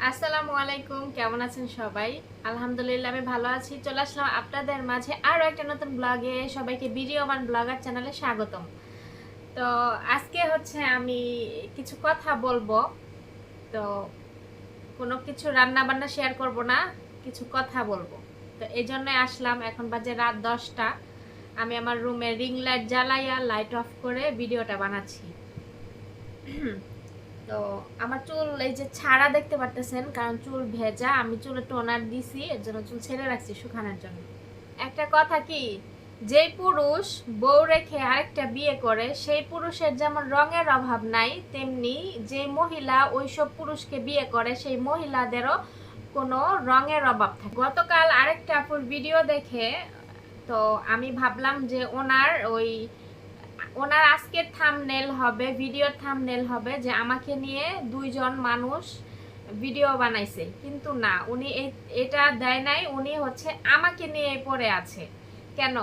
আসসালামু আলাইকুম, কেমন আছেন সবাই? আলহামদুলিল্লাহ আমি ভালো আছি। চলে আসলাম আপনাদের মাঝে আরও একটা নতুন ব্লগে। সবাইকে ভিডিওমান ব্লগার চ্যানেলে স্বাগতম। তো আজকে হচ্ছে আমি কিছু কথা বলবো। তো কোনো কিছু রান্না বান্না শেয়ার করব না, কিছু কথা বলবো। তো এই জন্য আসলাম। এখন বাজে রাত 10টা। আমি আমার রুমে রিং লাইট জ্বালাইয়া লাইট অফ করে ভিডিওটা বানাচ্ছি। তো আমার চুল এই যে ছাড়া দেখতে পারতেছেন, কারণ চুল ভেজা। আমি চুলে টোনার দিছি, এর জন্য চুল ছেড়ে রাখছি শুকানোর জন্য। একটা কথা কি, যে পুরুষ বউ রেখে আরেকটা বিয়ে করে সেই পুরুষের যেমন রঙের অভাব নাই, তেমনি যে মহিলা ওইসব পুরুষকে বিয়ে করে সেই মহিলাদেরও কোনো রঙের অভাব থাকে। গতকাল আরেকটা আপুর ভিডিও দেখে তো আমি ভাবলাম যে ওনার আজকের থাম্বনেল হবে, ভিডিওর থাম্বনেল হবে যে আমাকে নিয়ে দুইজন মানুষ ভিডিও বানাইছে, কিন্তু না, উনি এটা দেয় নাই। উনি হচ্ছে আমাকে নিয়ে পড়ে আছে। কেন?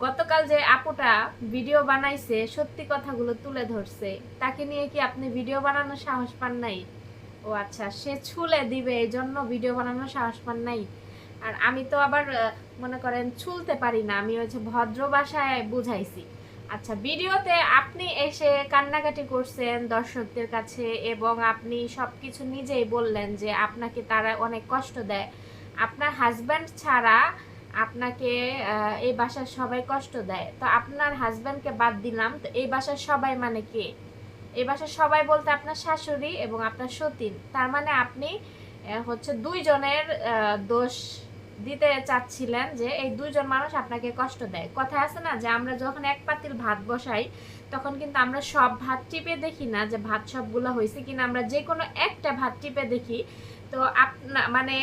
গতকাল যে আপুটা ভিডিও বানাইছে, সত্যি কথাগুলো তুলে ধরছে, তাকে নিয়ে কি আপনি ভিডিও বানানোর সাহস পান নাই? ও আচ্ছা, সে ছুলে দিবে এই জন্য ভিডিও বানানোর সাহস পান নাই। আর আমি তো আবার মনে করেন ছুলতে পারি না, আমি হচ্ছে ভদ্র ভাষায় বুঝাইছি। আচ্ছা, ভিডিওতে আপনি এসে কান্নাকাটি করছেন দর্শকদের কাছে, এবং আপনি সব কিছু নিজেই বললেন যে আপনাকে তারা অনেক কষ্ট দেয়। আপনার হাজব্যান্ড ছাড়া আপনাকে এই বাসার সবাই কষ্ট দেয়। তো আপনার হাজব্যান্ডকে বাদ দিলাম, তো এই বাসার সবাই মানে কে? এই বাসার সবাই বলতে আপনার শাশুড়ি এবং আপনার সতীন। তার মানে আপনি হচ্ছে দুইজনের দোষ দিতে চাচ্ছিলেন, যে এই দুইজন মানুষ আপনাকে কষ্ট দেয়। কথা আছে না যে আমরা যখন এক পাতিল ভাত বসাই, তখন কিন্তু আমরা সব ভাত টিপে দেখি না যে ভাত সবগুলো হয়েছে কিনা, আমরা যে কোনো একটা ভাত টিপে দেখি। তো মানে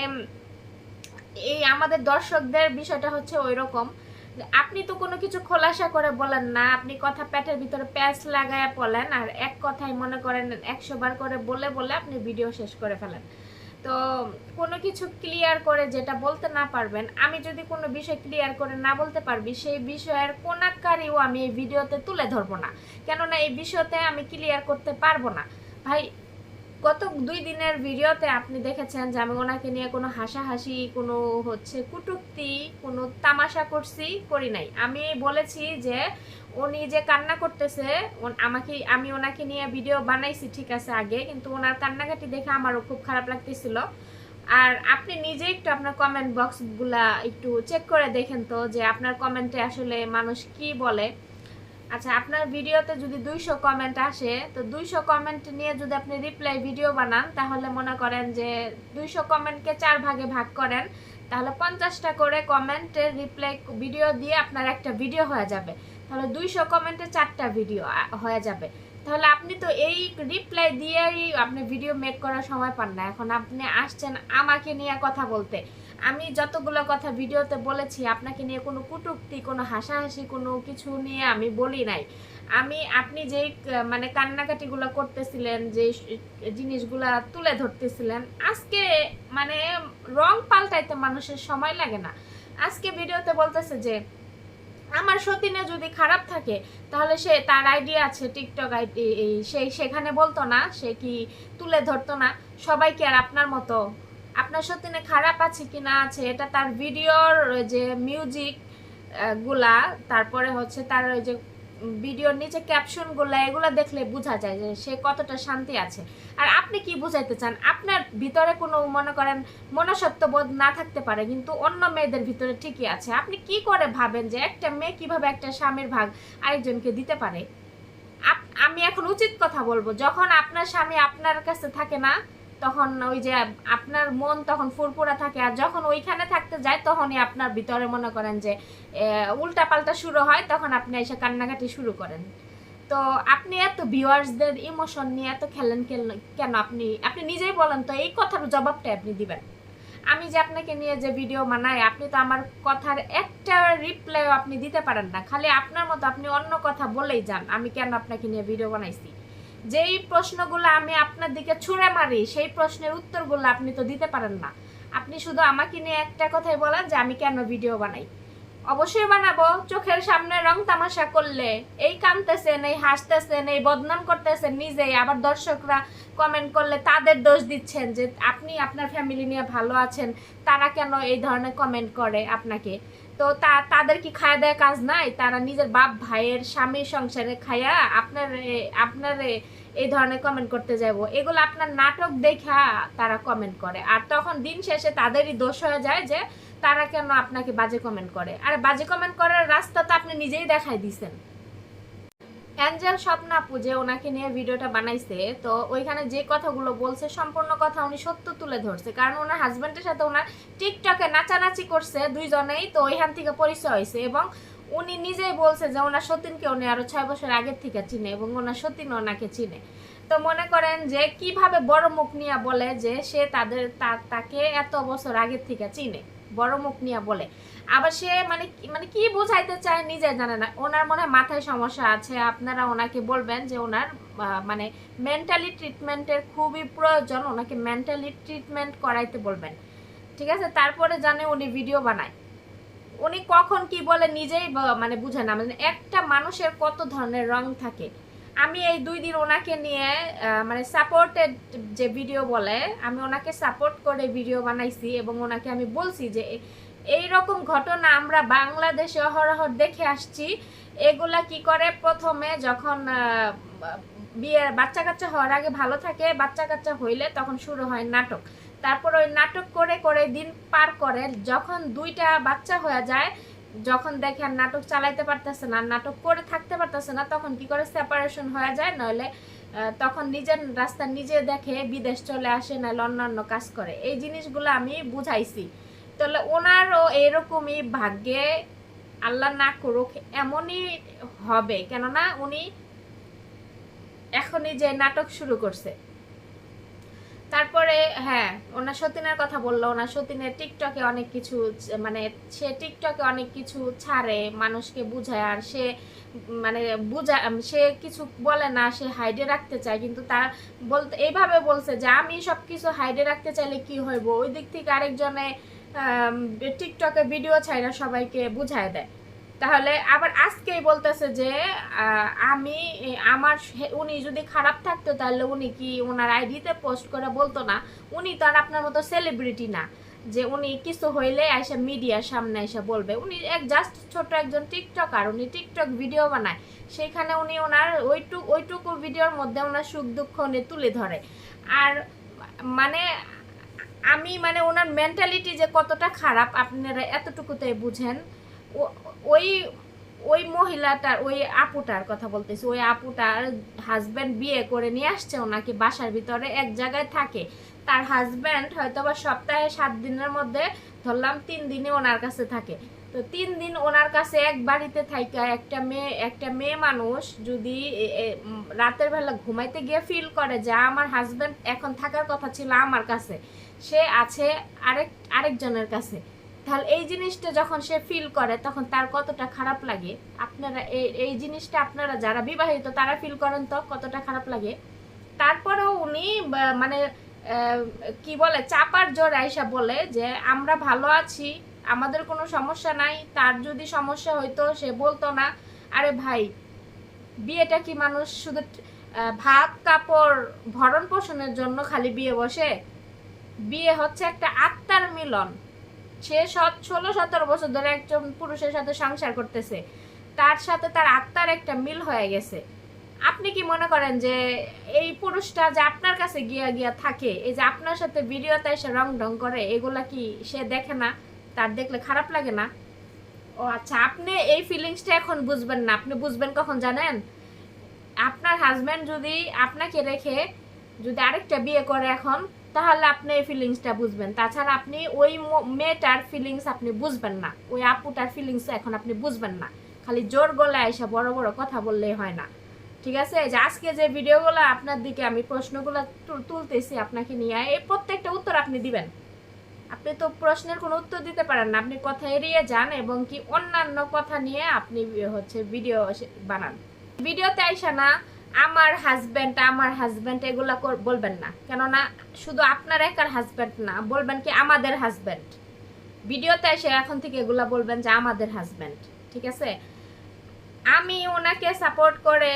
এই আমাদের দর্শকদের বিষয়টা হচ্ছে ওই রকম। আপনি তো কোনো কিছু খোলাসা করে বলেন না, আপনি কথা পেটের ভিতরে প্যাঁচ লাগায় বলেন, আর এক কথাই মনে করেন 100 বার করে বলে বলে আপনি ভিডিও শেষ করে ফেলেন। তো কোনো কিছু ক্লিয়ার করে যেটা বলতে না পারবেন, আমি যদি কোনো বিষয় ক্লিয়ার করে না বলতে পারবি, সেই বিষয়ের কোনাকারিও আমি এই ভিডিওতে তুলে ধরবো না, কেননা এই বিষয়তে আমি ক্লিয়ার করতে পারবো না। ভাই, গত 2 দিনের ভিডিওতে আপনি দেখেছেন যে আমি ওনাকে নিয়ে কোনো হাসাহাসি, কোনো হচ্ছে কুটুক্তি, কোনো তামাশা করি নাই। আমি বলেছি যে উনি যে কান্না করতেছে, আমি ওনাকে নিয়ে ভিডিও বানাইছি ঠিক আছে আগে, কিন্তু ওনার কান্নাকাটি দেখে আমারও খুব খারাপ লাগতেছিল। আর আপনি নিজে একটু আপনার কমেন্ট বক্সগুলা একটু চেক করে দেখেন তো, যে আপনার কমেন্টে আসলে মানুষ কি বলে। আচ্ছা, আপনার ভিডিওতে যদি 200 কমেন্ট আসে, তো 200 কমেন্ট নিয়ে যদি আপনি রিপ্লাই ভিডিও বানান, তাহলে মনে করেন যে 200 কমেন্টকে 4 ভাগে ভাগ করেন, তাহলে 50টা করে কমেন্টের রিপ্লাই ভিডিও দিয়ে আপনার একটা ভিডিও হয়ে যাবে। তাহলে 200 কমেন্টে 4টা ভিডিও হয়ে যাবে। তাহলে আপনি তো এই রিপ্লাই দিয়েই আপনি ভিডিও মেক করার সময় পান না। এখন আপনি আসছেন আমাকে নিয়ে কথা বলতে। আমি যতগুলো কথা ভিডিওতে বলেছি, আপনাকে নিয়ে কোনো কুটুক্তি, কোনো হাসাহাসি, কোনো কিছু নিয়ে আমি বলি নাই। আপনি যেই মানে কান্নাকাটিগুলো করতেছিলেন, যে জিনিসগুলা তুলে ধরতেছিলেন, আজকে মানে রং পাল্টাইতে মানুষের সময় লাগে না। আজকে ভিডিওতে বলতেছে যে আমার সতীনে যদি খারাপ থাকে, তাহলে সে তার আইডি আছে, টিকটক আইডি, সেই সেখানে বলতো না, সে কি তুলে ধরতো না? সবাই কি আর আপনার মতো? আপনার সতীনে খারাপ আছে কি না আছে, এটা তার ভিডিওর যে মিউজিক গুলা, তারপরে হচ্ছে তার ওই যে ভিডিওর নিচে ক্যাপশন গুলা, এগুলা দেখলে বোঝা যায় যে সে কতটা শান্তি আছে। আর আপনি কি বুঝাইতে চান? আপনার ভিতরে কোনো মনে করেন মনুষ্যত্ব বোধ না থাকতে পারে, কিন্তু অন্য মেয়েদের ভিতরে ঠিকই আছে। আপনি কি করে ভাবেন যে একটা মেয়ে কিভাবে একটা স্বামীর ভাগ আরেকজনকে দিতে পারে? আমি এখন উচিত কথা বলবো, যখন আপনার স্বামী আপনার কাছে থাকে না, তখন ওই যে আপনার মন তখন ফুরফুরা থাকে, আর যখন ওইখানে থাকতে যায় তখনই আপনার ভিতরে মনে করেন যে উল্টা পাল্টা শুরু হয়, তখন আপনি এসে কান্নাকাটি শুরু করেন। তো আপনি এত ভিউয়ার্সদের ইমোশন নিয়ে এত খেলেন কেন? আপনি নিজেই বলেন তো, এই কথার জবাবটা আপনি দিবেন। আমি যে আপনাকে নিয়ে যে ভিডিও বানাই, আপনি তো আমার কথার একটা রিপ্লাইও আপনি দিতে পারেন না, খালি আপনার মতো আপনি অন্য কথা বলেই যান আমি কেন আপনাকে নিয়ে ভিডিও বানাইছি। যেই প্রশ্নগুলো আমি আপনার দিকে ছুঁড়ে মারি, সেই প্রশ্নের উত্তরগুলো আপনি তো দিতে পারেন না। আপনি শুধু আমাকে নিয়ে একটা কথাই বলেন যে আমি কেন ভিডিও বানাই। অবশ্যই বানাবো। চোখের সামনে রং তামাশা করলে এই কাঁদতেছেন, এই হাসতেছেন, এই বদনাম করতেছেন নিজেই, আবার দর্শকরা কমেন্ট করলে তাদের দোষ দিচ্ছেন যে আপনি আপনার ফ্যামিলি নিয়ে ভালো আছেন, তারা কেন এই ধরনের কমেন্ট করে আপনাকে। তো তাদের কি খায়া দেয়া কাজ নাই? তারা নিজের বাপ ভাইয়ের স্বামীর সংসারে খায়া আপনার এই ধরনের কমেন্ট করতে যাবো? এগুলো আপনার নাটক দেখা তারা কমেন্ট করে, আর তখন দিন শেষে তাদেরই দোষ হয়ে যায় যে তারা কেন আপনাকে বাজে কমেন্ট করে। আরে বাজে কমেন্ট করার রাস্তা তো আপনি নিজেই দেখাই দিছেন। অ্যাঞ্জেল স্বপ্না আপু যে ওনাকে নিয়ে ভিডিওটা বানাইছে, তো ওইখানে যে কথাগুলো বলছে সম্পূর্ণ কথা উনি সত্য তুলে ধরছে, কারণ ওনার হাজব্যান্ডের সাথে ওনার টিকটকে নাচানাচি করছে দুইজনেই, তো ওইখান থেকে পরিচয় হয়েছে। এবং উনি নিজেই বলছে যে ওনার সতীনকে উনি আরো 6 বছর আগের থেকে চিনে এবং ওনার সতীন ওনাকে চিনে। তো মনে করেন যে কিভাবে বড় মুখ নিয়ে বলে যে সে তাকে এত বছর আগের থেকে চিনে, বড় মুখ নিয়ে বলে। আবার সে মানে মানে কি বোঝাইতে চায় নিজে জানে না। ওনার মনে হয় মাথায় সমস্যা আছে। আপনারা ওনাকে বলবেন যে ওনার মানে মেন্টালি ট্রিটমেন্টের খুবই প্রয়োজন, ওনাকে মেন্টালি ট্রিটমেন্ট করাইতে বলবেন, ঠিক আছে? তারপরে জানে উনি ভিডিও বানায়, উনি কখন কি বলে নিজেই মানে বুঝে না। মানে একটা মানুষের কত ধরনের রং থাকে। আমি এই 2 দিন ওনাকে নিয়ে মানে সাপোর্টেড যে ভিডিও বলে, আমি ওনাকে সাপোর্ট করে ভিডিও বানাইছি এবং ওনাকে আমি বলছি যে এই রকম ঘটনা আমরা বাংলাদেশে অহরহ দেখে আসছি। এগুলা কি করে, প্রথমে যখন বিয়ে বাচ্চা কাচ্চা হওয়ার আগে ভালো থাকে, বাচ্চা কাচ্চা হইলে তখন শুরু হয় নাটক। তারপর ওই নাটক করে করে দিন পার করে, যখন 2টা বাচ্চা হয়ে যায়, যখন দেখে আর নাটক চালাইতে পারতেছে না, নাটক করে থাকতে পারতেছে না, তখন কি করে সেপারেশন হয়ে যায়, নইলে তখন নিজের রাস্তা নিজে দেখে বিদেশ চলে আসে, নাহলে অন্যান্য কাজ করে। এই জিনিসগুলো আমি বুঝাইছি। তাহলে ওনারও এরকমই ভাগ্যে, আল্লাহ না করুক এমনই হবে, কেননা উনি এখনই যে নাটক শুরু করছে। তারপরে হ্যাঁ, ওনার সতীনের কথা বললো। ওনার সতীনের টিকটকে অনেক কিছু মানে সে টিকটকে অনেক কিছু ছাড়ে, মানুষকে বুঝায়, আর সে মানে সে কিছু বলে না, সে হাইডে রাখতে চায়। কিন্তু তার বলতে এইভাবে বলছে যে আমি সব কিছু হাইডে রাখতে চাইলে কি হইব, ওই দিক থেকে আরেকজনে টিকটকে ভিডিও ছাইরা সবাইকে বুঝায় দেয়। তাহলে আবার আজকেই বলতেছে যে আমি উনি যদি খারাপ থাকতো তাহলে উনি কি ওনার আইডিতে পোস্ট করে বলতো না? উনি তো আর আপনার মতো সেলিব্রিটি না যে উনি কিছু হইলে এসে মিডিয়ার সামনে এসে বলবে। উনি জাস্ট ছোট একজন টিকটকার, উনি টিকটক ভিডিও বানায়, সেখানে উনি ওনার ওইটুকু ভিডিওর মধ্যে ওনার সুখ দুঃখ উনি তুলে ধরে। আর মানে আমি মানে ওনার মেন্টালিটি যে কতটা খারাপ আপনারা এতটুকুতে বুঝেন। ওই ওই মহিলাটার, ওই আপুটার কথা বলতেছি, ওই আপুটার হাজব্যান্ড বিয়ে করে নিয়ে আসছে ওনাকে বাসার ভিতরে, এক জায়গায় থাকে। তার হাজব্যান্ড হয়তো বা সপ্তাহে 7 দিনের মধ্যে ধরলাম 3 দিনে ওনার কাছে থাকে। তো 3 দিন ওনার কাছে এক বাড়িতে থাইকা একটা মেয়ে মানুষ যদি রাতের বেলা ঘুমাইতে গিয়ে ফিল করে যে আমার হাজব্যান্ড এখন থাকার কথা ছিল আমার কাছে, সে আছে আরেকজনের কাছে, তাহলে এই জিনিসটা যখন সে ফিল করে তখন তার কতটা খারাপ লাগে। আপনারা এই জিনিসটা আপনারা যারা বিবাহিত তারা ফিল করেন তো কতটা খারাপ লাগে। তারপরেও উনি মানে কি বলে, চাপার জোর আইসা বলে যে আমরা ভালো আছি, আমাদের কোনো সমস্যা নাই, তার যদি সমস্যা হইতো সে বলতো না। আরে ভাই, বিয়েটা কি মানুষ শুধু ভাত কাপড় ভরণ পোষণের জন্য খালি বিয়ে বসে? বিয়ে হচ্ছে একটা আত্মার মিলন। সে 16-17 বছর ধরে একজন পুরুষের সাথে সংসার করতেছে, তার সাথে তার আত্মার একটা মিল হয়ে গেছে। আপনি কি মনে করেন যে এই পুরুষটা যে আপনার কাছে গিয়া থাকে, এই যে আপনার সাথে ভিডিওতে এসে রং ঢং করে, এগুলা কি সে দেখে না? তার দেখলে খারাপ লাগে না? ও আচ্ছা, আপনি এই ফিলিংসটা এখন বুঝবেন না। আপনি বুঝবেন কখন জানেন? আপনার হাজব্যান্ড যদি আপনাকে রেখে যদি আরেকটা বিয়ে করে এখন, তাহলে আপনি এই ফিলিংসটা বুঝবেন। তাছাড়া আপনি ওই মেয়েটার ফিলিংস আপনি বুঝবেন না, ওই আপুটার ফিলিংস এখন আপনি বুঝবেন না। খালি জোর গলায় এসে বড় বড় কথা বললেই হয় না, ঠিক আছে? যে আজকে যে ভিডিওগুলো আপনার দিকে আমি প্রশ্নগুলো তুলতেছি আপনাকে নিয়ে, এই প্রত্যেকটা উত্তর আপনি দিবেন। আপনি তো প্রশ্নের কোনো উত্তর দিতে পারেন না, আপনি কথা এড়িয়ে যান এবং কি অন্যান্য কথা নিয়ে আপনি হচ্ছে ভিডিও বানান। ভিডিওতে আইসা না আমার হাজব্যান্ড এগুলা বলবেন না, কেননা শুধু আপনার একার হাজব্যান্ড না, বলবেন কি আমাদের হাজব্যান্ড। ভিডিওতে এসে এখন থেকে এগুলা বলবেন যে আমাদের হাজব্যান্ড, ঠিক আছে? আমি ওনাকে সাপোর্ট করে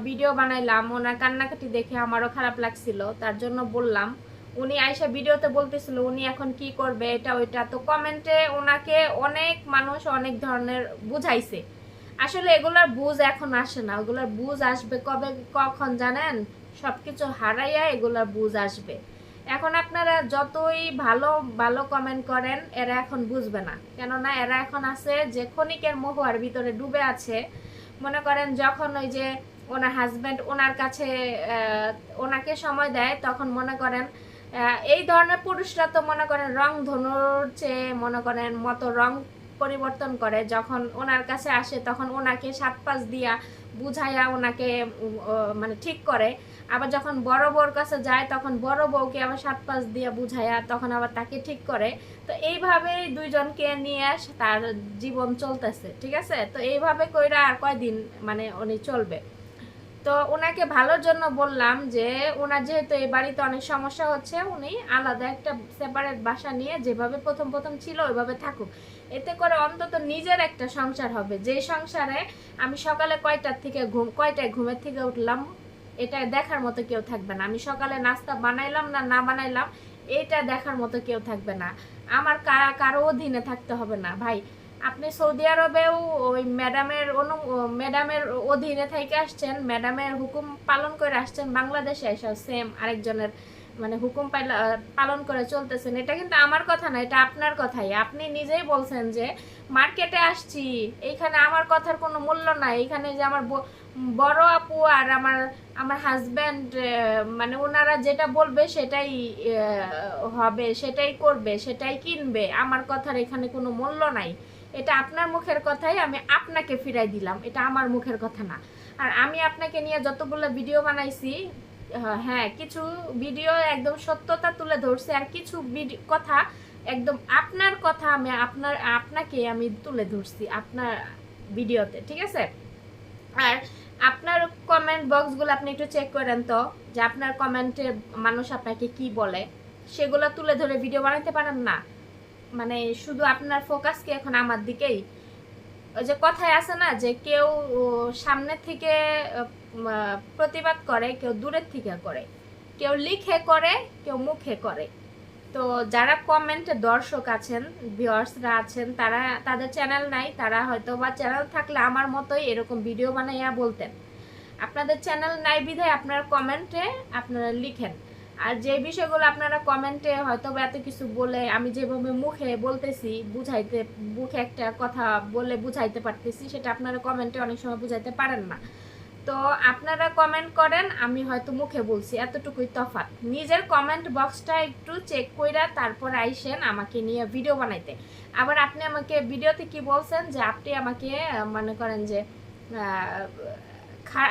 ভিডিও বানাইলাম, ওনার কান্নাকাটি দেখে আমারও খারাপ লাগছিল, তার জন্য বললাম। উনি আইসা ভিডিওতে বলতেছিল উনি এখন কি করবে এটা ওইটা, তো কমেন্টে ওনাকে অনেক মানুষ অনেক ধরনের বুঝাইছে। আসলে এগুলার বুঝ এখন আসে না, ওগুলার বুঝ আসবে কবে কখন জানেন? সবকিছু হারাইয়া এগুলার বুঝ আসবে। এখন আপনারা যতই ভালো ভালো কমেন্ট করেন এরা এখন বুঝবে না, কেননা এরা এখন আছে যে ক্ষণিকের মোহর ভিতরে ডুবে আছে। মনে করেন যখন ওই যে ওনার হাজব্যান্ড ওনার কাছে ওনাকে সময় দেয়, তখন মনে করেন এই ধরনের পুরুষরা তো মনে করেন রং ধনুর চেয়ে মনে করেন মতো রং পরিবর্তন করে। যখন ওনার কাছে আসে তখন ওনাকে 7-5 দিয়া বুঝাইয়া ওনাকে মানে ঠিক করে। আবার যখন বড় বউর কাছে যায় তখন বড় বউকে আবার 7-5 দিয়া বুঝাইয়া তখন আবার তাকে ঠিক করে। তো এইভাবেই দুইজনকে নিয়ে তার জীবন চলতেছে, ঠিক আছে? তো এইভাবে কইরা আর কয়দিন মানে উনি চলবে? তো ওনাকে ভালোর জন্য বললাম যে ওনার যেহেতু এই বাড়িতে অনেক সমস্যা হচ্ছে, উনি আলাদা একটা সেপারেট বাসা নিয়ে যেভাবে প্রথম প্রথম ছিল ওইভাবে থাকুক। এতে করে অন্তত নিজের একটা সংসার হবে, যে সংসারে আমি সকালে কয়টায় ঘুমের থেকে উঠলাম এটা দেখার মতো কেউ থাকবে না, আমি সকালে নাস্তা বানাইলাম না না বানাইলাম এটা দেখার মতো কেউ থাকবে না, আমার কারো অধীনে থাকতে হবে না। ভাই আপনি সৌদি আরবেও ওই ম্যাডামের অধীনে থেকে আসছেন, ম্যাডামের হুকুম পালন করে আসছেন, বাংলাদেশে এসে সেম আরেকজনের মানে হুকুম পালন করে চলতেছেন। এটা কিন্তু আমার কথা না, এটা আপনার কথাই। আপনি নিজেই বলছেন যে মার্কেটে আসছি, এইখানে আমার কথার কোনো মূল্য নাই, এইখানে যে আমার বড় আপু আর আমার আমার হাজব্যান্ড মানে ওনারা যেটা বলবে সেটাই হবে, সেটাই করবে, সেটাই কিনবে, আমার কথার এখানে কোনো মূল্য নাই। এটা আপনার মুখের কথাই আমি আপনাকে ফিরাই দিলাম, এটা আমার মুখের কথা না। আর আমি আপনাকে নিয়ে যতগুলো ভিডিও বানাইছি, হ্যাঁ কিছু ভিডিও একদম সত্যতা তুলে ধরছে, আর কিছু কথা একদম আপনার কথা আমি আপনাকে আমি তুলে ধরছি আপনার ভিডিওতে, ঠিক আছে? আর আপনার কমেন্ট বক্সগুলো আপনি একটু চেক করেন তো, যে আপনার কমেন্টে মানুষ আপনাকে কি বলে, সেগুলো তুলে ধরে ভিডিও বানাতে পারেন না? মানে শুধু আপনার ফোকাস কি এখন আমার দিকেই? ওই যে কথায় আছে না যে কেউ সামনে থেকে প্রতিবাদ করে, কেউ দূরের থেকে করে, কেউ লিখে করে, কেউ মুখে করে। তো যারা কমেন্টে দর্শক আছেন, ভিউয়ার্সরা আছেন, তারা তাদের চ্যানেল নাই, তারা হয়তো বা চ্যানেল থাকলে আমার মতোই এরকম ভিডিও বানাইয়া বলতেন। আপনাদের চ্যানেল নাই বিধায় আপনারা কমেন্টে আপনারা লিখেন। আর যে বিষয়গুলো আপনারা কমেন্টে হয়তো বা এত কিছু বলে, আমি যেভাবে মুখে বলতেছি মুখে একটা কথা বলে বুঝাইতে পারতেছি, সেটা আপনারা কমেন্টে অনেক সময় বুঝাইতে পারেন না। তো আপনারা কমেন্ট করেন, আমি হয়তো মুখে বলছি, এতটুকুই তফাৎ। নিজের কমেন্ট বক্সটা একটু চেক কইরা তারপর আইসেন আমাকে নিয়ে ভিডিও বানাইতে। আবার আপনি আমাকে ভিডিওতে কি বলছেন যে আপনি আমাকে মনে করেন যে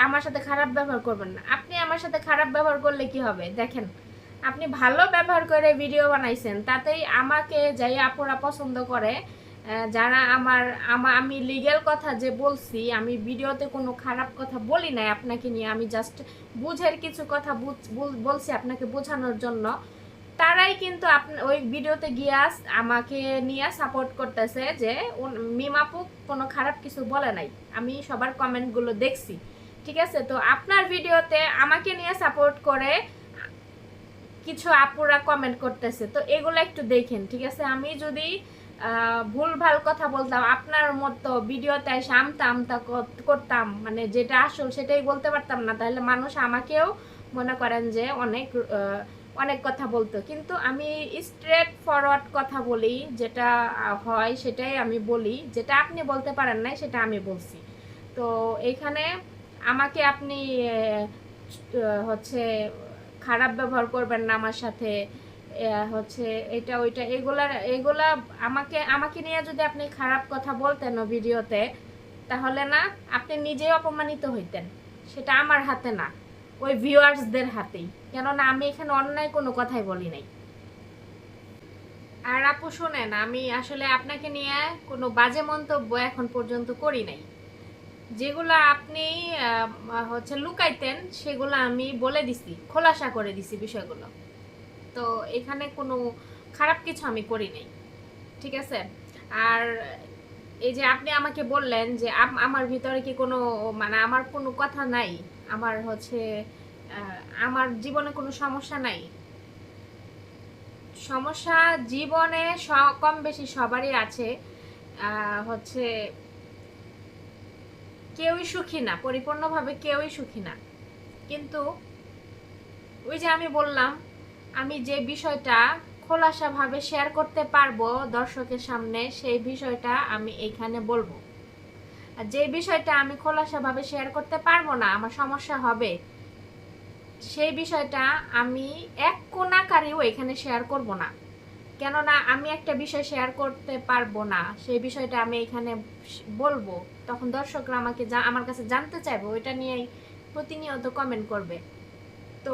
আমার সাথে খারাপ ব্যবহার করবেন না। আপনি আমার সাথে খারাপ ব্যবহার করলে কি হবে? দেখেন আপনি ভালো ব্যবহার করে ভিডিও বানাইছেন, তাতেই আমাকে যাই আপুরা পছন্দ করে, যারা আমি লিগ্যাল কথা যে বলছি, আমি ভিডিওতে কোনো খারাপ কথা বলি নাই আপনাকে নিয়ে, আমি জাস্ট বুঝের কিছু কথা বলছি আপনাকে বোঝানোর জন্য। তারাই কিন্তু ওই ভিডিওতে গিয়ে আমাকে নিয়ে সাপোর্ট করতেছে যে মিমাপু কোনো খারাপ কিছু বলে নাই, আমি সবার কমেন্টগুলো দেখছি, ঠিক আছে? তো আপনার ভিডিওতে আমাকে নিয়ে সাপোর্ট করে কিছু আপুরা কমেন্ট করতেছে, তো এগুলো একটু দেখেন, ঠিক আছে? আমি যদি ভুলভাল কথা বলতাম, আপনার মতো ভিডিওতে এসে আমতা করতাম, মানে যেটা আসল সেটাই বলতে পারতাম না, তাহলে মানুষ আমাকেও মনে করেন যে অনেক কথা বলতো। কিন্তু আমি স্ট্রেট ফরওয়ার্ড কথা বলি, যেটা হয় সেটাই আমি বলি, যেটা আপনি বলতে পারেন নাই সেটা আমি বলছি। তো এখানে আমাকে আপনি হচ্ছে খারাপ ব্যবহার করবেন না আমার সাথে, হচ্ছে এটা ওইটা এগুলা আমাকে নিয়ে যদি আপনি খারাপ কথা বলতেন ভিডিওতে, তাহলে না আপনি নিজেই অপমানিত হইতেন, সেটা আমার হাতে না, ওই ভিউয়ার্সদের হাতেই, কেননা আমি এখানে অন্যায় কোনো কথাই বলি নাই। আর আপু শোনেন, আমি আসলে আপনাকে নিয়ে কোনো বাজে মন্তব্য এখন পর্যন্ত করি নাই। যেগুলো আপনি হচ্ছে লুকাইতেন সেগুলো আমি বলে দিছি, খোলাসা করে দিছি বিষয়গুলো। তো এখানে কোনো খারাপ কিছু আমি করি নাই, ঠিক আছে। আর এই যে আপনি আমাকে বললেন যে আমার ভিতরে কি কোনো মানে আমার কোনো কথা নাই, আমার হচ্ছে আমার জীবনে কোনো সমস্যা নাই। সমস্যা জীবনে কম বেশি সবারই আছে। হচ্ছে কেউই সুখী না, পরিপূর্ণভাবে কেউই সুখী না। কিন্তু ওই যে আমি বললাম, আমি যে বিষয়টা খোলাসাভাবে শেয়ার করতে পারবো দর্শকের সামনে, সেই বিষয়টা আমি এইখানে বলবো। আর যে বিষয়টা আমি খোলাসাভাবে শেয়ার করতে পারবো না, আমার সমস্যা হবে, সেই বিষয়টা আমি এক কোণাকারেও এখানে শেয়ার করব না। কেননা আমি একটা বিষয় শেয়ার করতে পারবো না, সেই বিষয়টা আমি এখানে বলবো, তখন দর্শকরা আমাকে আমার কাছে জানতে চাইবে, ওইটা নিয়েই প্রতিনিয়ত কমেন্ট করবে। তো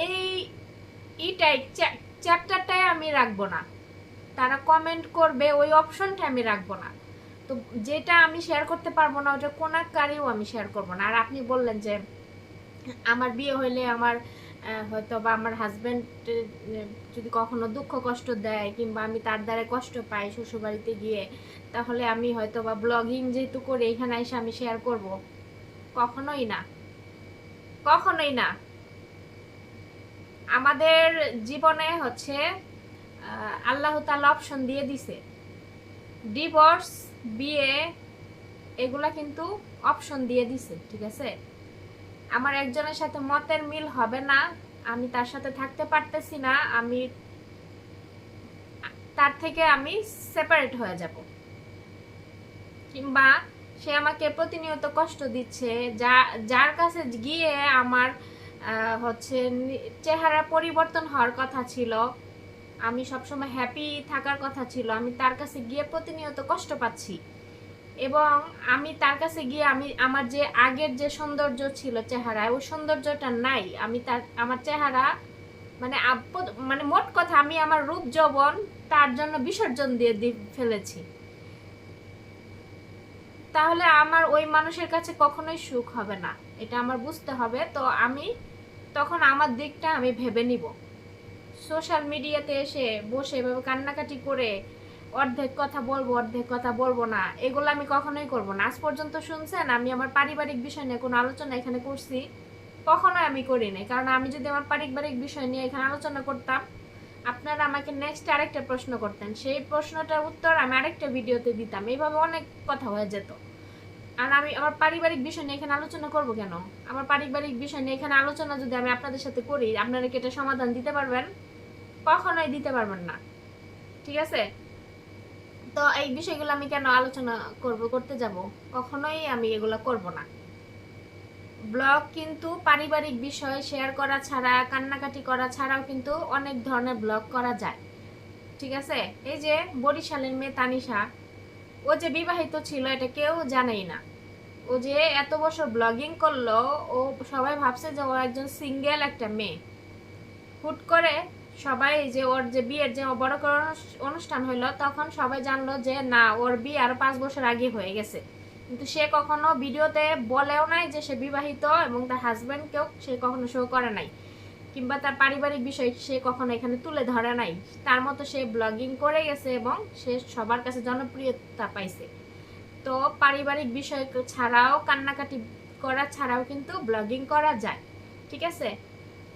এই এইটাই চ্যাপ্টারটাই আমি রাখবো না, তারা কমেন্ট করবে ওই অপশনটা আমি রাখবো না। তো যেটা আমি শেয়ার করতে পারবো না ওটা কোনাকারেও আমি শেয়ার করবো না। আর আপনি বললেন যে আমার বিয়ে হইলে আমার হয়তো বা আমার হাজব্যান্ড যদি কখনো দুঃখ কষ্ট দেয় কিংবা আমি তার দ্বারা কষ্ট পাই শ্বশুরবাড়িতে গিয়ে, তাহলে আমি হয়তো বা ব্লগিং যেহেতু করে এখানে এসে আমি শেয়ার করব। কখনোই না, কখনোই না। আমাদের জীবনে হচ্ছে আল্লাহ তাআলা অপশন দিয়ে দিছে, ডিভোর্স, বিয়ে, এগুলা কিন্তু অপশন দিয়ে দিছে, ঠিক আছে। আমার একজনের সাথে মতের মিল হবে না, আমি তার সাথে থাকতে পারতেছি না, আমি তার থেকে আমি সেপারেট হয়ে যাব। কিংবা সে আমাকে প্রতিনিয়ত কষ্ট দিচ্ছে, যার কাছে গিয়ে আমার হচ্ছে চেহারা পরিবর্তন হওয়ার কথা ছিল, আমি সবসময় হ্যাপি থাকার কথা ছিল, আমি তার কাছে গিয়ে প্রতিনিয়ত কষ্ট পাচ্ছি। এবং আমি তার কাছে গিয়ে আমার যে আগের যে সৌন্দর্য ছিল চেহারায়, ওই সৌন্দর্যটা নাই। আমার চেহারা মানে মানে মোট কথা আমি আমার রূপ যৌবন তার জন্য বিসর্জন দিয়ে ফেলেছি। তাহলে আমার ওই মানুষের কাছে কখনোই সুখ হবে না, এটা আমার বুঝতে হবে। তো আমি তখন আমার দিকটা আমি ভেবে নিব। সোশ্যাল মিডিয়াতে এসে বসে এভাবে কান্নাকাটি করে অর্ধেক কথা বলবো অর্ধেক কথা বলবো না, এগুলো আমি কখনোই করব না। আজ পর্যন্ত শুনছেন আমি আমার পারিবারিক বিষয় নিয়ে কোনো আলোচনা এখানে করছি? কখনোই আমি করি নাই। কারণ আমি যদি আমার পারিবারিক বিষয় নিয়ে এখানে আলোচনা করতাম, আপনারা আমাকে নেক্সট আরেকটা প্রশ্ন করতেন, সেই প্রশ্নটার উত্তর আমি আরেকটা ভিডিওতে দিতাম, এইভাবে অনেক কথা হয়ে যেত। আর আমি আমার পারিবারিক বিষয় নিয়ে এখানে আলোচনা করব কেন? আমার পারিবারিক বিষয় নিয়ে এখানে আলোচনা যদি আমি আপনাদের সাথে করি, আপনারা কি এটা সমাধান দিতে পারবেন? কখনোই দিতে পারবেন না, ঠিক আছে। তো এই বিষয়গুলো আমি কেন আলোচনা করতে যাব? কখনোই আমি এগুলো করব না। ব্লগ কিন্তু পারিবারিক বিষয় শেয়ার করা ছাড়া, কান্নাকাটি করা ছাড়াও কিন্তু অনেক ধরনের ব্লগ করা যায়, ঠিক আছে। এই যে বরিশালের মেয়ে তানিশা, ও যে বিবাহিত ছিল এটা কেউ জানেই না। ও যে এত বছর ব্লগিং করলো, ও সবাই ভাবছে যে ও একজন সিঙ্গেল একটা মেয়ে। হুট করে সবাই যে ওর যে বিয়ের যে বড় করে অনুষ্ঠান হইলো, তখন সবাই জানলো যে না, ওর বিয়ে আরো 5 বছর আগে হয়ে গেছে। কিন্তু সে কখনো ভিডিওতে বলেও নাই যে সে বিবাহিত, এবং তার হাজবেন্ডকেও সে কখনো শো করে নাই, কিংবা তার পারিবারিক বিষয় সে কখনো এখানে তুলে ধরে নাই। তার মতো সে ব্লগিং করে গেছে এবং সে সবার কাছে জনপ্রিয়তা পাইছে। তো পারিবারিক বিষয় ছাড়াও, কান্নাকাটি করা ছাড়াও কিন্তু ব্লগিং করা যায়, ঠিক আছে।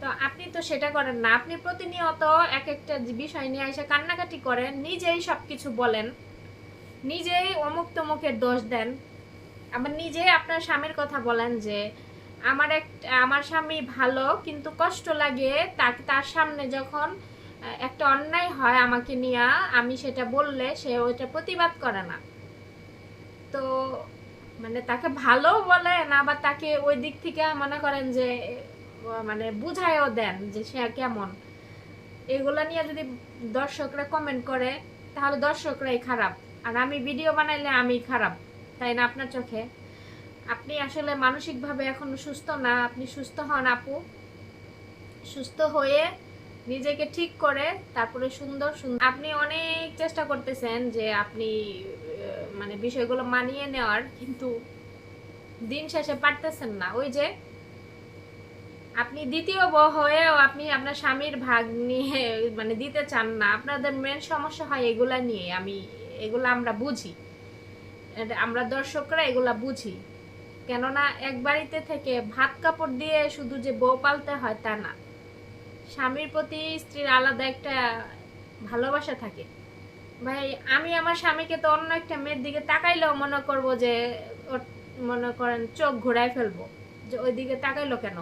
তো আপনি তো সেটা করেন না, আপনি প্রতিনিয়ত এক একটা বিষয় নিয়ে এসে কান্নাকাটি করেন, নিজেই সবকিছু বলেন, নিজেই অমুক তমুকের দোষ দেন, আবার নিজেই আপনার স্বামীর কথা বলেন যে আমার স্বামী ভালো, কিন্তু কষ্ট লাগে তার সামনে যখন একটা অন্যায় হয় আমাকে নিয়ে, আমি সেটা বললে সে ওইটা প্রতিবাদ করে না। তো মানে তাকে ভালো বলে না, বা তাকে ওই দিক থেকে মনে করেন যে মানে বুঝায়ও দেন যে সে কেমন। এগুলা নিয়ে যদি দর্শকরা কমেন্ট করে, তাহলে দর্শকরাই খারাপ, আর আমি ভিডিও বানাইলে আমি খারাপ, তাই না আপনার চোখে? আপনি আসলে মানসিকভাবে এখন সুস্থ না, আপনি সুস্থ হন আপু। সুস্থ হয়ে নিজেকে ঠিক করে তারপরে সুন্দর সুন্দর আপনি অনেক চেষ্টা করতেছেন যে আপনি মানে বিষয়গুলো মানিয়ে নেওয়ার, কিন্তু দিন শেষে পারতেছেন না। ওই যে আপনি দ্বিতীয় বউ হয়েও আপনি আপনার স্বামীর ভাগ নিয়ে মানে দিতে চান না, আপনাদের মেন সমস্যা হয় এগুলা নিয়ে। এগুলা আমরা বুঝি, আমরা দর্শকরা এগুলা বুঝি। কেননা এক বাড়িতে থেকে ভাত কাপড় দিয়ে শুধু যে বউ পালতে হয় তা না, স্বামীর প্রতি স্ত্রীর আলাদা একটা ভালোবাসা থাকে। ভাই আমি আমার স্বামীকে তো অন্য একটা মেয়ের দিকে তাকাইলেও মনে করব যে মনে করেন চোখ ঘোরায় ফেলবো, যে ওই দিকে তাকাইলো কেন।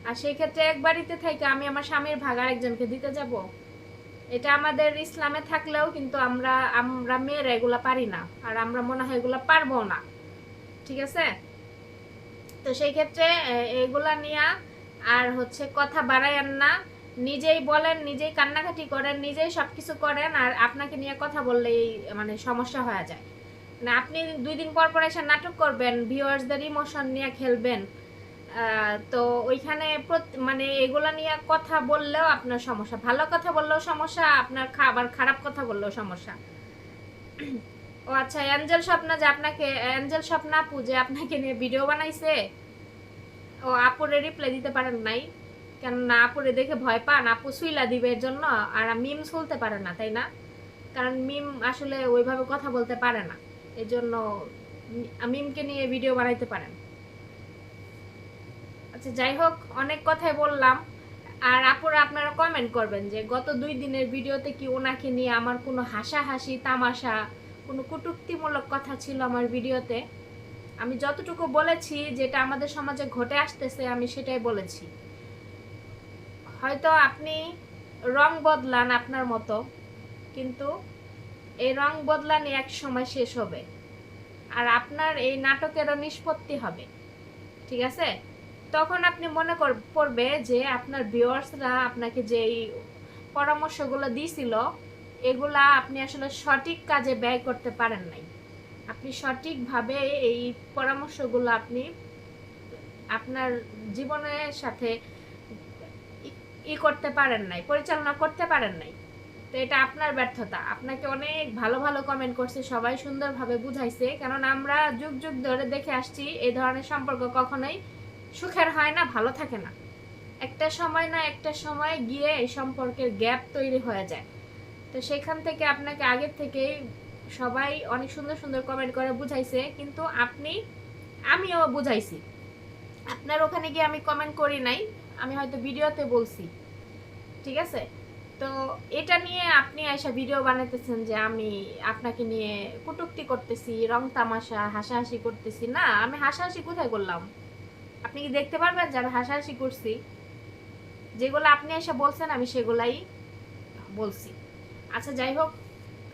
আর সেই ক্ষেত্রে এক বাড়িতে থেকে আমি আমার স্বামীর ভাগ আরেকজনকে দিতে যাব? এটা আমাদের ইসলামে থাকলেও কিন্তু আমরা মেয়েরা এগুলা পারি না, আর আমরা মনে হয় এগুলা পারবো না। ঠিক আছে, তো সেই ক্ষেত্রে এগুলা নিয়ে আর হচ্ছে কথা বাড়ায়েন না। নিজেই বলেন, নিজেই কান্নাকাটি করেন, নিজেই সবকিছু করেন, আর আপনাকে নিয়ে কথা বললেই মানে সমস্যা হয়ে যায়। মানে আপনি 2 দিন পর পর এসে নাটক করবেন, ভিউয়ার্সদের ইমোশন নিয়ে খেলবেন, তো ওইখানে মানে এগুলা নিয়ে কথা বললেও আপনার সমস্যা, ভালো কথা বললেও সমস্যা, আপনার আবার খারাপ কথা বললেও সমস্যা। ও আচ্ছা, অ্যাঞ্জেল স্বপ্না যে আপনাকে, অ্যাঞ্জেল স্বপ্না আপু যে আপনাকে নিয়ে ভিডিও বানাইছে, ও আপুরে রিপ্লাই দিতে পারেন নাই কেননা আপুরে দেখে ভয় পান, আপু সুইলা দিবে এর জন্য। আর মিম শুনতে পারে না, তাই না? কারণ মিম আসলে ওইভাবে কথা বলতে পারে না, এই জন্য মিমকে নিয়ে ভিডিও বানাইতে পারেন। আচ্ছা যাই হোক, অনেক কথাই বললাম। আর আপুরা আপনারা কমেন্ট করবেন যে গত 2 দিনের ভিডিওতে কি ওনাকে নিয়ে আমার কোনো হাসাহাসি তামাশা, কোনো কটূক্তিমূলক কথা ছিল আমার ভিডিওতে? আমি যতটুকু বলেছি, যেটা আমাদের সমাজে ঘটে আসতেছে আমি সেটাই বলেছি। হয়তো আপনি রং বদলান আপনার মতো, কিন্তু এই রং বদলানি এক সময় শেষ হবে, আর আপনার এই নাটকেরও নিষ্পত্তি হবে। ঠিক আছে, তখন আপনি মনে পড়বে যে আপনার ভিউয়ার্সরা আপনাকে যে পরামর্শগুলো দিয়েছিল এগুলা আপনি আসলে সঠিক কাজে ব্যয় করতে পারেন নাই। আপনি সঠিকভাবে এই পরামর্শগুলো আপনি আপনার জীবনের সাথে করতে পারেন নাই, পরিচালনা করতে পারেন নাই। তো এটা আপনার ব্যর্থতা। আপনাকে অনেক ভালো ভালো কমেন্ট করছে, সবাই সুন্দরভাবে বুঝাইছে, কারণ আমরা যুগ যুগ ধরে দেখে আসছি এই ধরনের সম্পর্ক কখনোই সুখের হয় না, ভালো থাকে না। একটা সময় না একটা সময় গিয়ে এই সম্পর্কের গ্যাপ তৈরি হয়ে যায়। তো সেখান থেকে আপনাকে আগের থেকেই সবাই অনেক সুন্দর সুন্দর কমেন্ট করে বুঝাইছে, কিন্তু আমিও বুঝাইছি। আপনার ওখানে গিয়ে আমি কমেন্ট করি নাই, আমি হয়তো ভিডিওতে বলছি। ঠিক আছে, তো এটা নিয়ে আপনি আইসা ভিডিও বানাইতেছেন যে আমি আপনাকে নিয়ে কটূক্তি করতেছি, রং তামাশা, হাসাহাসি করতেছি। না, আমি হাসাহাসি কোথায় করলাম? আপনি কি দেখতে পারবেন যে আমি হাসাহাসি করছি? যেগুলো আপনি এসে বলছেন আমি সেগুলাই বলছি। আচ্ছা যাই হোক,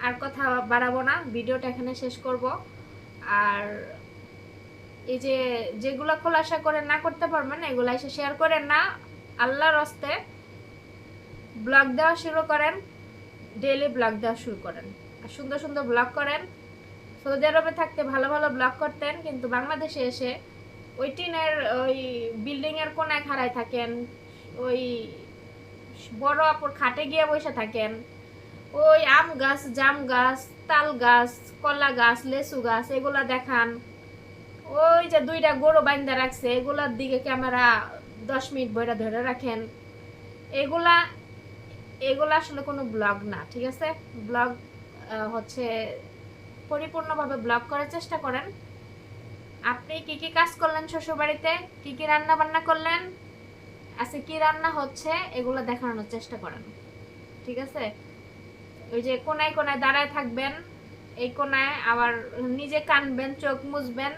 আর কথা বাড়াবো না, ভিডিওটা এখানে শেষ করব। আর এই যে যেগুলো খোলাসা করে না করতে পারবেন এগুলো এসে শেয়ার করেন না। আল্লাহর হস্তে ব্লগ দেওয়া শুরু করেন, ডেইলি ব্লগ দেওয়া শুরু করেন, আর সুন্দর সুন্দর ব্লগ করেন। সৌদি আরবে থাকতে ভালো ভালো ব্লগ করতেন, কিন্তু বাংলাদেশে এসে ওই টিনের ওই বিল্ডিংয়ের কোনায় খাড়ায় থাকেন, ওই বড় আপুর খাটে গিয়ে বসে থাকেন, ওই আম গাছ, জাম গাছ, তাল গাছ, কলা গাছ, লেচু গাছ এগুলা দেখান। ওই যে 2টা গরু বাইন্দা রাখছে এগুলার দিকে ক্যামেরা 10 মিনিট বইটা ধরে রাখেন। এগুলা আসলে কোনো ব্লগ না। ঠিক আছে, ব্লগ হচ্ছে পরিপূর্ণভাবে ব্লগ করার চেষ্টা করেন। আপনি কি কি কাজ করলেন শ্বশুরবাড়িতে, কি কি রান্না বান্না করলেন, আজকে কি রান্না হচ্ছে, এগুলো দেখানোর চেষ্টা করেন। ঠিক আছে, ওই যে কোনায় কোনায় দাঁড়ায় থাকবেন, এই কোনায় আবার নিজে কানবেন, চোখ মুছবেন,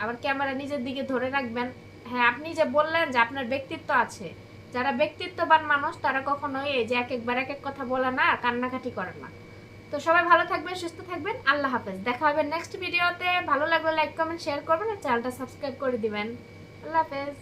আবার ক্যামেরা নিজের দিকে ধরে রাখবেন। হ্যাঁ, আপনি যে বললেন যে আপনার ব্যক্তিত্ব আছে, যারা ব্যক্তিত্ববান মানুষ তারা কখনোই এই যে একবার এক এক কথা বলে না, কান্নাকাটি করে না। তো সবাই ভালো থাকবেন, সুস্থ থাকবেন, আল্লাহ হাফেজ। দেখা হবে নেক্সট ভিডিওতে। ভালো লাগলে লাইক কমেন্ট শেয়ার করবেন, আর চ্যানেলটা সাবস্ক্রাইব করে দিবেন। আল্লাহ হাফেজ।